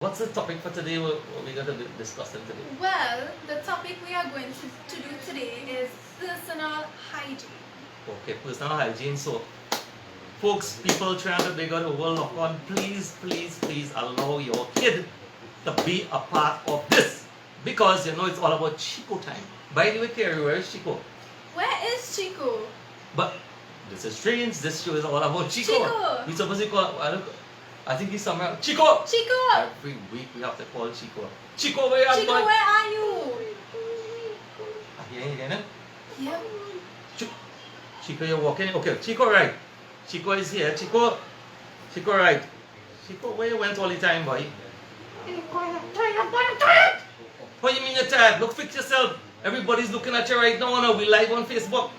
What's the topic for today? We're going to be discussing today. Well, the topic we are going to do today is personal hygiene. Okay, personal hygiene. So, folks, people trying to figure the world lock on, please allow your kid to be a part of this. Because you know it's all about Cheeko time. By the way, Carrie, where is Cheeko? Where is Cheeko? But this is strange. This show is all about Cheeko. Cheeko. We supposed to call. I think he's somewhere. Cheeko. Cheeko. Every week we have to call Cheeko. Cheeko, where are you? Cheeko, where are you? You hearing it? Yep. Cheeko, you're walking. Okay, Cheeko, right. Cheeko is here. Cheeko, right. Cheeko, where you went all the time, boy? What do you mean you're tired? Look, fix yourself. Everybody's looking at you right now. No, we live on Facebook.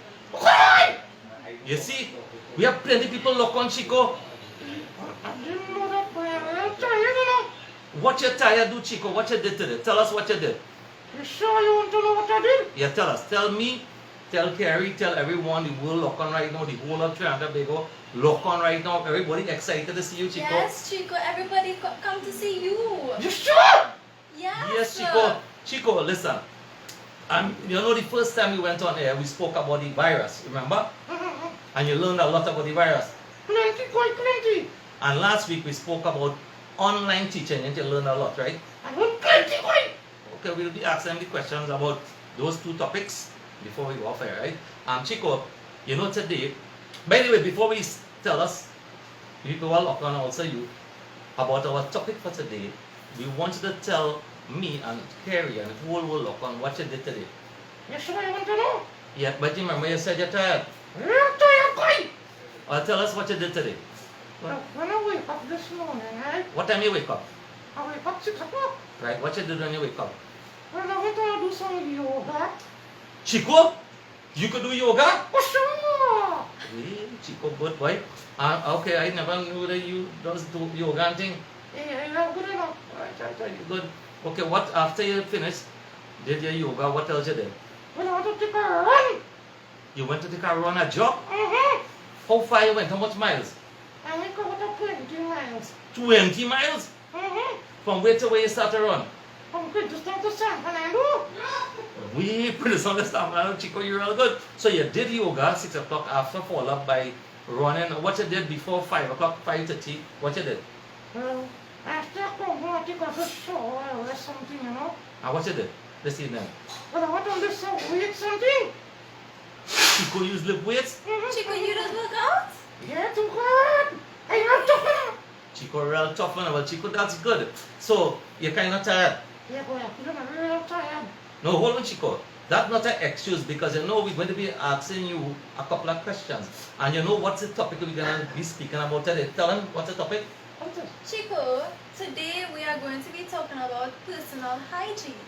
You see, we have plenty of people look on Cheeko. What you tired do, Cheeko? What you did today? Tell us what you did. You sure you want to know what I did? Yeah, tell us. Tell me, tell Carrie, tell everyone, the world lock on right now, the whole of Trinidad Tobago lock on right now. Everybody excited to see you, Cheeko. Yes, Cheeko, everybody come to see you. You sure? Yes, Cheeko. Cheeko, listen. You know the first time we went on air, we spoke about the virus, remember? And you learned a lot about the virus. Plenty, quite plenty. And last week we spoke about online teaching, and you learned a lot, right? I want plenty, quite. Okay, we'll be asking the questions about those two topics before we go off air, right? Cheeko, you know today, by the way, before we tell us, people will lock on also you, about our topic for today, we want you to tell me and Carrie and the whole world lock on what you did today. You sure you want to know? Yeah, but you remember you said you're tired. You're tired, quite. Well, tell us what you did today. Well, when I wake up this morning, right? What time you wake up? I wake up 6 o'clock. Right, what you did when you wake up? Well, I went to do some yoga. Cheeko, you could do yoga? Oh, sure. Hey, Cheeko, good boy. Okay, I never knew that you does do yoga and thing. Yeah, you're good enough. Right, good. Okay, what after you finished, did your yoga, what else you did? Well, I want to take a run. You went to take a run, a jog? Mm-hmm. How far you went? How much miles? I went about 20 miles. 20 miles? Mm-hmm. From where to where you start to run? From Queenstown to San Fernando. We pretty understand, Cheeko, you're real good. So you did yoga 6 o'clock after follow up by running. What you did before 5 o'clock, 5:30? What you did? Well, after I come home, I take a shower or something, you know. And what you did this evening? But I want to lift some weight, something. Cheeko use lift weights? Cheeko, you don't work out? Yeah, too hard. I am tough. Cheeko real tough one. Well, Cheeko, that's good. So you're kind of tired. Yeah, boy, I feel real tired. No, hold on, Cheeko. That's not an excuse because you know we're going to be asking you a couple of questions. And you know what's the topic we're going to be speaking about today? Tell them what's the topic? What's this? Cheeko, today we are going to be talking about personal hygiene.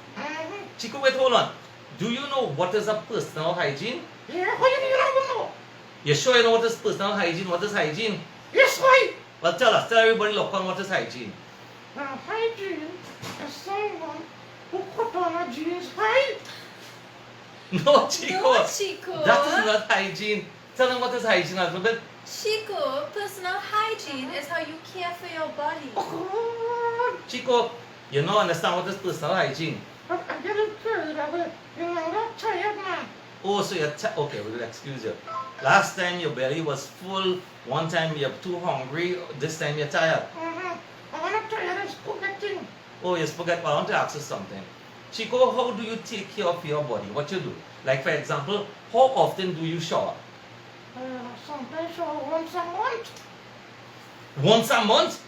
Cheeko, wait, hold on. Do you know what is a personal hygiene? Yeah, how you don't know? You sure you know what is personal hygiene? What is hygiene? Yes, why? Well, tell us. Tell everybody, look on what is hygiene. Now, hygiene is someone who put on a jeans high. No, Cheeko. No, Cheeko. That is not hygiene. Tell them what is hygiene, alphabet. Cheeko, personal hygiene is how you care for your body. Oh, Cheeko, you don't understand what is personal hygiene. but I'm getting tired of it. You know, I'm not tired, man. Oh, so you're okay, we will excuse you. Last time your belly was full, one time you're too hungry, this time you're tired. I'm not tired of spaghetti. Oh, you forget, I want to ask you something. Cheeko, how do you take care of your body? What you do? Like for example, how often do you shower? Sometimes once a month. Once a month?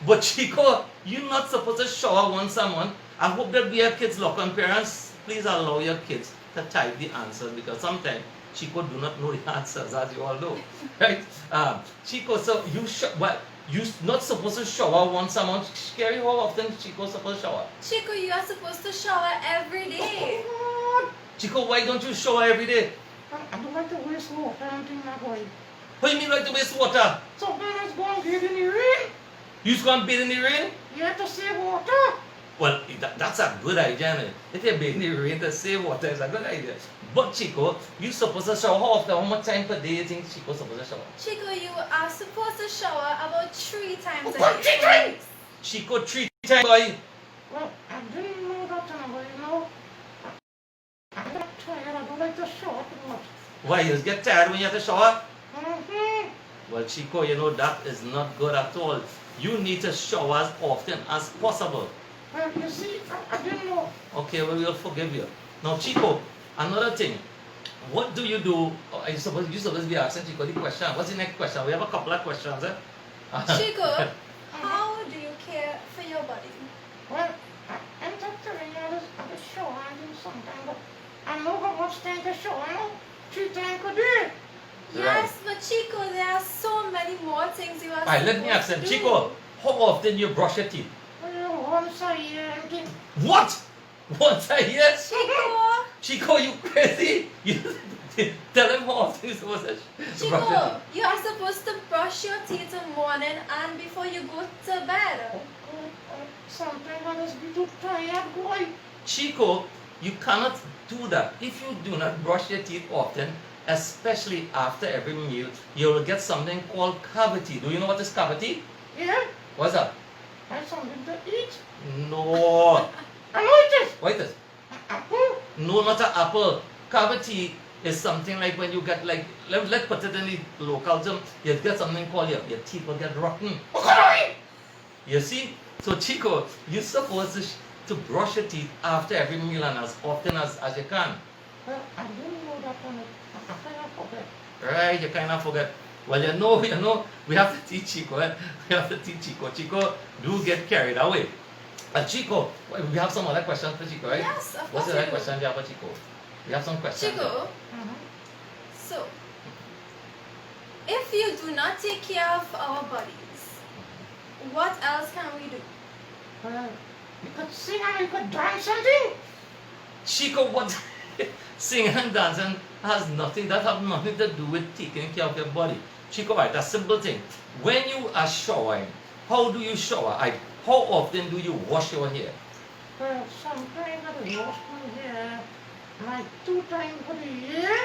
But Cheeko, you're not supposed to shower once a month. I hope that we have kids lock on parents. Please allow your kids to type the answers because sometimes Cheeko do not know the answers, as you all know. Right? Cheeko, so you're not supposed to shower once a month. Scary, how often Cheeko supposed to shower? Cheeko, you are supposed to shower every day. Cheeko, why don't you shower every day? I don't like to waste water and things that way. What do you mean like to waste water? Sometimes go and bathe in the rain. You just go and bathe in the rain? You have to save water. Well, that's a good idea. Man. If you bathe in the rain to save water, it's a good idea. But Cheeko, you're supposed to shower how often? How much time per day you think Cheeko's supposed to shower? Cheeko, you are supposed to shower about 3 times a What, day. 3 times? Cheeko 3 times, boy. Well, I didn't know that, but you know, I got tired. I don't like to shower too much. Why, you get tired when you have to shower? Mm-hmm. Well, Cheeko, you know that is not good at all. You need to shower as often as possible. Well, you see, I didn't know. Okay, well, we'll forgive you. Now, Cheeko, another thing. What do you do? Oh, you're supposed to be asking Cheeko the question. What's the next question? We have a couple of questions. Cheeko, how do you care for your body? Well, I end up telling you I just shower and do something, but I know how much time to shower, you know? 3 times a day. Yes, but Cheeko, there are so many more things you are Alright, let me ask them. supposed to do. Cheeko, how often you brush your teeth? Well, once a year and thing. What? Once a year? Cheeko, Cheeko, you crazy? You tell him how often you're supposed to brush your Cheeko, teeth. you are supposed to brush your teeth in the morning and before you go to bed. Sometimes I just be too tired, boy. Cheeko, you cannot do that. If you do not brush your teeth often, especially after every meal, you will get something called cavity. Do you know what is cavity? Yeah? What's that? Have something to eat. No. I know it is. What is it? Apple. No, not an apple. Cavity is something like when you get like, let's put it in the local term, you get something called your teeth will get rotten. You see? So Cheeko, you're supposed to brush your teeth after every meal and as often as you can. Well, I didn't know that one. I kind of forget. Right, you kind of forget. Well, you know, we have to teach Cheeko. We have to teach Cheeko. Cheeko, do get carried away. Cheeko, we have some other questions for Cheeko, right? Yes, of course What's the we other do. question you have for Cheeko? We have some questions. Cheeko, so if you do not take care of our bodies, what else can we do? Well, you could sing and you could dance something. Cheeko, what? Singing and dancing has nothing, that have nothing to do with taking care of your body. Cheeko, right, a simple thing. When you are showering, how do you shower? How often do you wash your hair? Well, sometimes I wash my hair like 2 times for the year.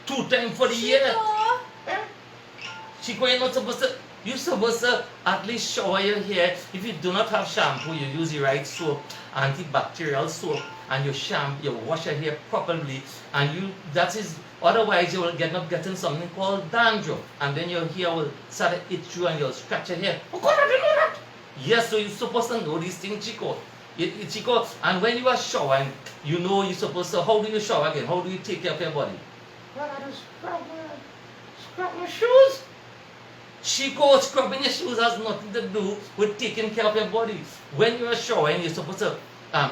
2 times for the year? Cheeko, Eh? Cheeko, you're supposed to at least shower your hair. If you do not have shampoo, you use the right soap, antibacterial soap, and you wash your hair properly, and that is, otherwise you will end up getting something called dandruff, and then your hair will start to itch you and you'll scratch your hair. Of course I didn't know that. Yes, so you're supposed to know these things, Cheeko. Cheeko, and when you are showering, you know you're supposed to, how do you shower again? How do you take care of your body? Well, I just scrub my shoes. Cheeko, scrubbing your shoes has nothing to do with taking care of your body. When you are showering, you're supposed to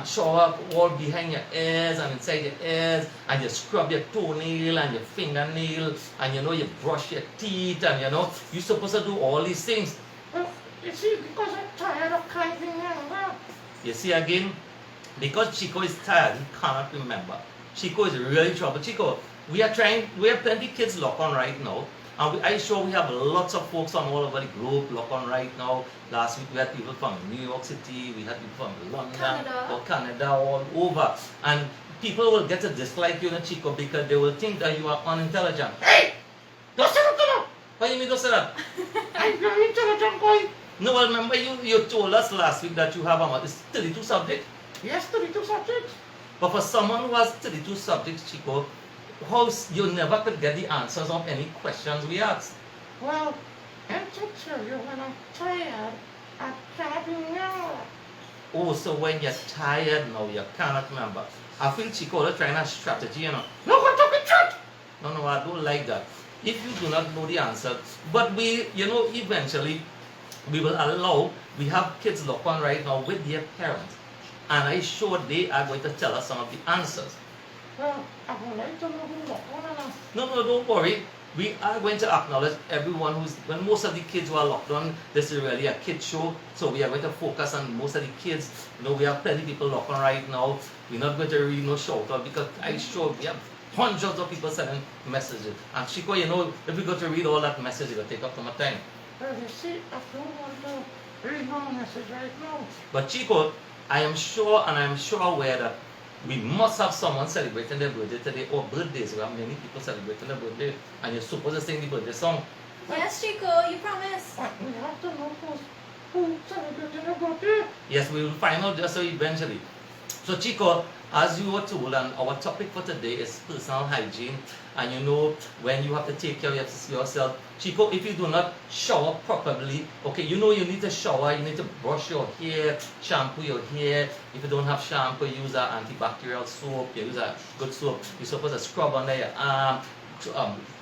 shower all behind your ears and inside your ears, and you scrub your toenail and your fingernail, and you brush your teeth, and you're supposed to do all these things. Well, you see, because I'm tired of climbing younger. You see again, because Cheeko is tired, he cannot remember. Cheeko is really in trouble. Cheeko, we have plenty kids locked on right now. And I'm sure we have lots of folks from all over the globe locked on right now. Last week we had people from New York City, we had people from London, Canada, all over. And people will get a dislike you in Cheeko because they will think that you are unintelligent. Hey! Don't say that to them! What do you mean don't say that? I'm very intelligent, boy. No, well, remember you told us last week that you have 32 subjects. Yes, 32 subjects. But for someone who has 32 subjects, Cheeko, how you never could get the answers of any questions we asked? Well, and to tell you, when I'm tired, I cannot remember. Oh, so when you're tired now, you cannot remember. I feel Cheeko is trying a strategy, No, I'm talking truth. No, I don't like that. If you do not know the answer, but eventually, we will allow, we have kids locked on right now with their parents. And I'm sure they are going to tell us some of the answers. Well, I would like to know who locked on and No, don't worry. We are going to acknowledge everyone when most of the kids who are locked on, this is really a kid show, so we are going to focus on most of the kids. We have plenty of people locked on right now. We're not going to read no shout out because I'm sure we have hundreds of people sending messages. And Cheeko, if we go to read all that message, it will take up too much time. well, you see, I don't want to read no message right now. But Cheeko, I am sure aware that we must have someone celebrating their birthday today, or birthdays. We have many people celebrating their birthday, and you're supposed to sing the birthday song. Yes, Cheeko, you promise. But we have to know who celebrating your birthday? Yes, we will find out just so eventually. So Cheeko, as you were told, and our topic for today is personal hygiene. And you know, when you have to take care of yourself, Cheeko, if you do not shower properly, okay, you know you need to shower, you need to brush your hair, shampoo your hair. If you don't have shampoo, use an antibacterial soap, you use a good soap. You're supposed to scrub under your arm,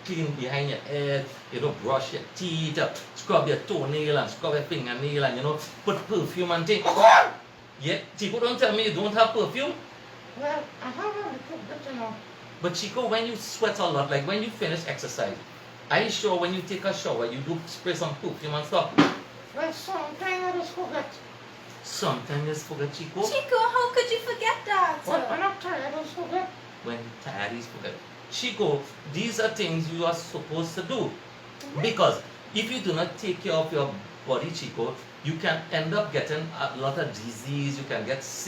clean behind your head, you know, brush your teeth, scrub your toenail and scrub your fingernail, and you know, put perfume and things. Yeah, Cheeko, don't tell me you don't have perfume. Well, I have a little bit, you know. But Cheeko, when you sweat a lot, like when you finish exercise, are you sure when you take a shower, you do spray some perfume and stuff? Well, sometimes I just forget. Sometimes you just forget, Cheeko. Cheeko, how could you forget that? When I'm tired, I just forget. When you're tired, you forget. Cheeko, these are things you are supposed to do. Because if you do not take care of your body, Cheeko, you can end up getting a lot of disease, you can get sick.